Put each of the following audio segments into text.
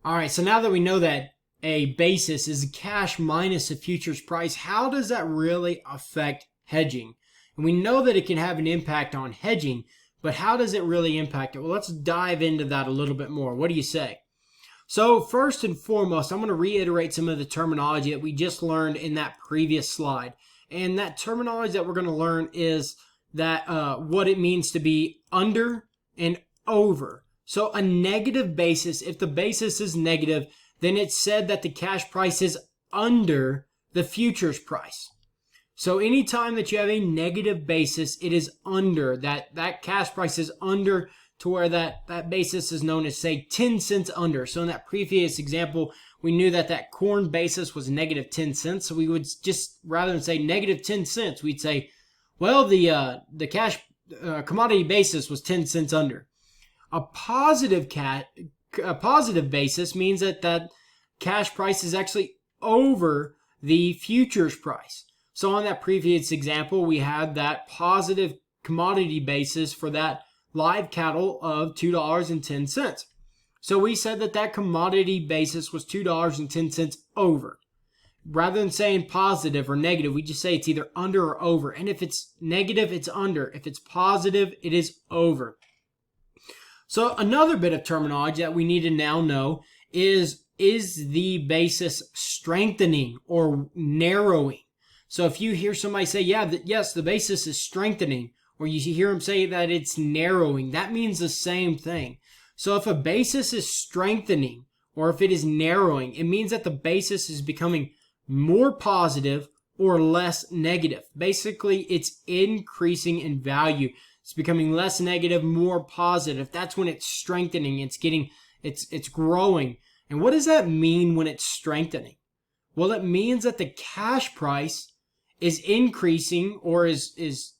All right, so now that we know that a basis is cash minus a futures price, how does that really affect hedging? And we know that it can have an impact on hedging, but how does it really impact it? Well, let's dive into that a little bit more. What do you say? So first and foremost, I'm going to reiterate some of the terminology that we just learned in that previous slide. And that terminology that we're going to learn is that what it means to be under and over. So a negative basis, if the basis is negative, then it's said that the cash price is under the futures price. So anytime that you have a negative basis, it is under, that cash price is under to where that basis is known as, say, 10 cents under. So in that previous example, we knew that corn basis was negative 10 cents. So we would just, rather than say negative 10 cents, we'd say, well, the cash commodity basis was 10 cents under. A positive basis means that cash price is actually over the futures price. So on that previous example, we had that positive commodity basis for that live cattle of $2.10. So we said that commodity basis was $2.10 over. Rather than saying positive or negative, we just say it's either under or over. And if it's negative, it's under. If it's positive, it is over. So another bit of terminology that we need to now know is the basis strengthening or narrowing? So if you hear somebody say, yes, the basis is strengthening, or you hear them say that it's narrowing, that means the same thing. So if a basis is strengthening or if it is narrowing, it means that the basis is becoming more positive or less negative. Basically, it's increasing in value. It's becoming less negative, more positive. That's when it's strengthening. It's growing. And what does that mean when it's strengthening? Well, it means that the cash price is increasing or is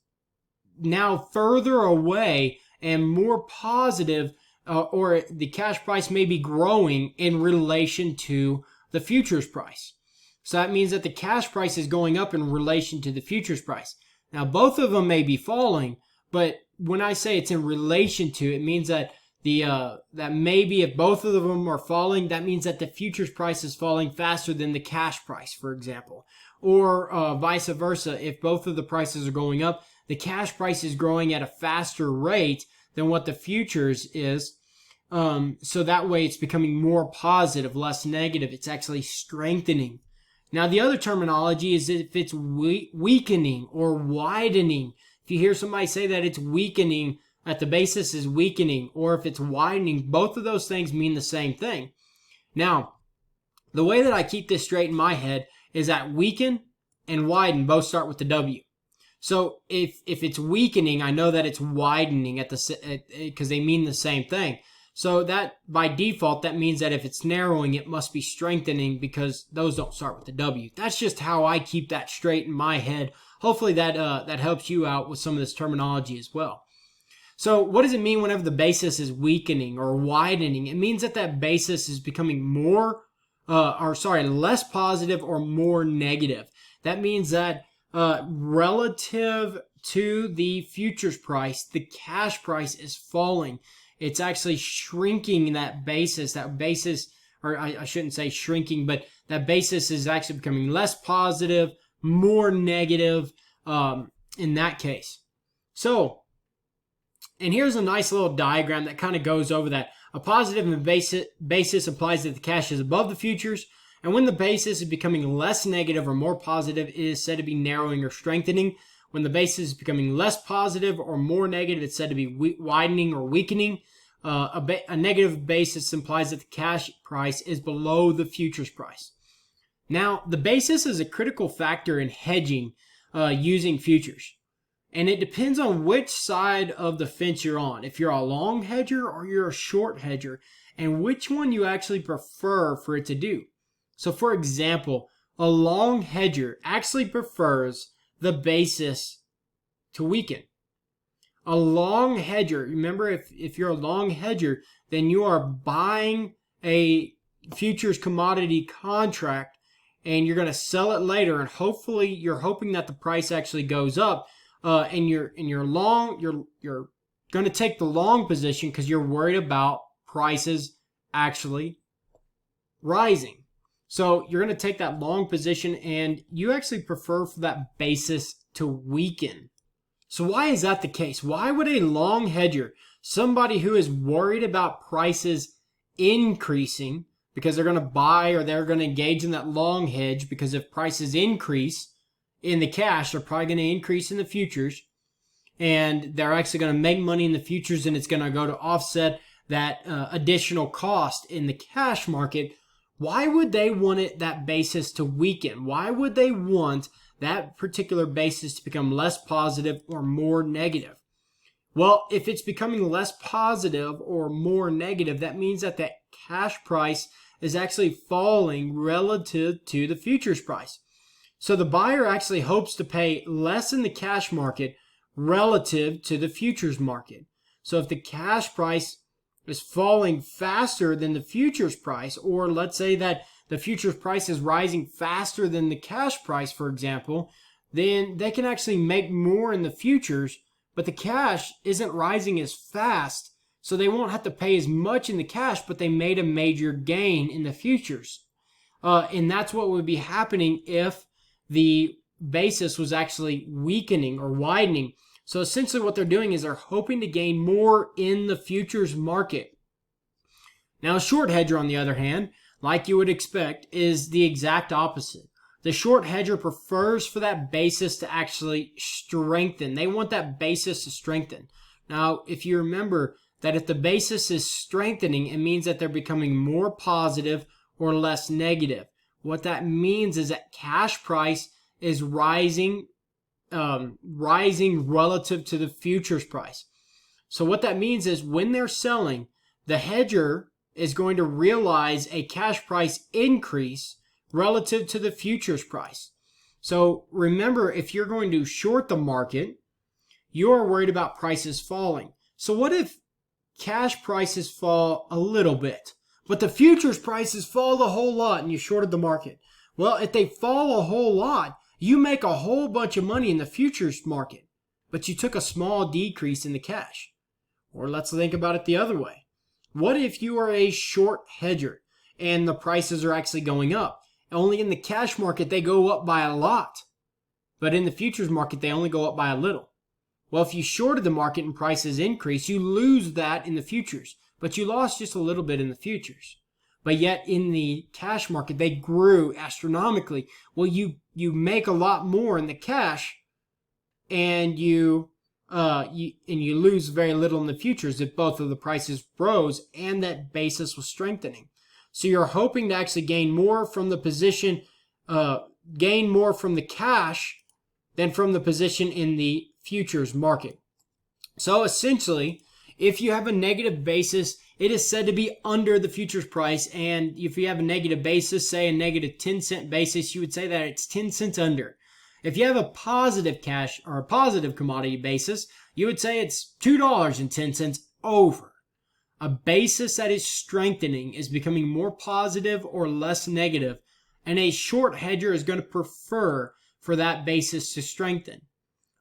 now further away and more positive, or the cash price may be growing in relation to the futures price. So that means that the cash price is going up in relation to the futures price. Now, both of them may be falling, but when I say it's in relation to, it means that that maybe if both of them are falling, that means that the futures price is falling faster than the cash price, for example. Or vice versa, if both of the prices are going up, the cash price is growing at a faster rate than what the futures is. So that way it's becoming more positive, less negative. It's actually strengthening. Now, the other terminology is if it's weakening or widening. If you hear somebody say that it's weakening, that the basis is weakening, or if it's widening, both of those things mean the same thing. Now, the way that I keep this straight in my head is that weaken and widen both start with the W. So if it's weakening, I know that it's widening because they mean the same thing. So that by default, that means that if it's narrowing, it must be strengthening because those don't start with the W. That's just how I keep that straight in my head. Hopefully that helps you out with some of this terminology as well. So what does it mean whenever the basis is weakening or widening? It means that basis is becoming less positive or more negative. That means that relative to the futures price, the cash price is falling. It's actually shrinking that basis, or I shouldn't say shrinking, but that basis is actually becoming less positive, more negative in that case. So, and here's a nice little diagram that kind of goes over that. A positive basis implies that the cash is above the futures, and when the basis is becoming less negative or more positive, it is said to be narrowing or strengthening. When the basis is becoming less positive or more negative, it's said to be widening or weakening. A negative basis implies that the cash price is below the futures price. Now, the basis is a critical factor in hedging using futures. And it depends on which side of the fence you're on. If you're a long hedger or you're a short hedger, and which one you actually prefer for it to do. So for example, a long hedger actually prefers the basis to weaken. A long hedger, remember if you're a long hedger, then you are buying a futures commodity contract and you're going to sell it later, and hopefully you're hoping that the price actually goes up. And you're going to take the long position because you're worried about prices actually rising. So you're going to take that long position and you actually prefer for that basis to weaken. So why is that the case? Why would a long hedger, somebody who is worried about prices increasing because they're going to buy or they're going to engage in that long hedge, because if prices increase in the cash, they're probably going to increase in the futures, and they're actually going to make money in the futures, and it's going to go to offset that additional cost in the cash market. Why would they want that basis to weaken? Why would they want that particular basis to become less positive or more negative? Well, if it's becoming less positive or more negative, that means that the cash price is actually falling relative to the futures price. So the buyer actually hopes to pay less in the cash market relative to the futures market. So if the cash price is falling faster than the futures price, or let's say that the futures price is rising faster than the cash price, for example, then they can actually make more in the futures, but the cash isn't rising as fast, so they won't have to pay as much in the cash, but they made a major gain in the futures. And that's what would be happening if the basis was actually weakening or widening. So essentially what they're doing is they're hoping to gain more in the futures market. Now a short hedger, on the other hand, like you would expect, is the exact opposite. The short hedger prefers for that basis to actually strengthen. They want that basis to strengthen. Now, if you remember that if the basis is strengthening, it means that they're becoming more positive or less negative. What that means is that cash price is rising relative to the futures price. So what that means is when they're selling, the hedger is going to realize a cash price increase relative to the futures price. So remember, if you're going to short the market, you're worried about prices falling. So what if cash prices fall a little bit, but the futures prices fall a whole lot and you shorted the market? Well, if they fall a whole lot, you make a whole bunch of money in the futures market, but you took a small decrease in the cash. Or let's think about it the other way. What if you are a short hedger and the prices are actually going up? Only in the cash market, they go up by a lot, but in the futures market, they only go up by a little. Well, if you shorted the market and prices increase, you lose that in the futures, but you lost just a little bit in the futures. But yet in the cash market, they grew astronomically. Well, you make a lot more in the cash, and you lose very little in the futures if both of the prices rose and that basis was strengthening. So you're hoping to actually gain more from the position, gain more from the cash than from the position in the futures market. So essentially, if you have a negative basis, it is said to be under the futures price. And if you have a negative basis, say a negative 10-cent basis, you would say that it's 10 cents under. If you have a positive cash or a positive commodity basis, you would say it's $2.10 over. A basis that is strengthening is becoming more positive or less negative, and a short hedger is going to prefer for that basis to strengthen.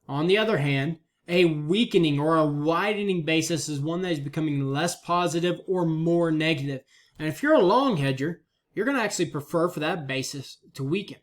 On the other hand, a weakening or a widening basis is one that is becoming less positive or more negative. And if you're a long hedger, you're going to actually prefer for that basis to weaken.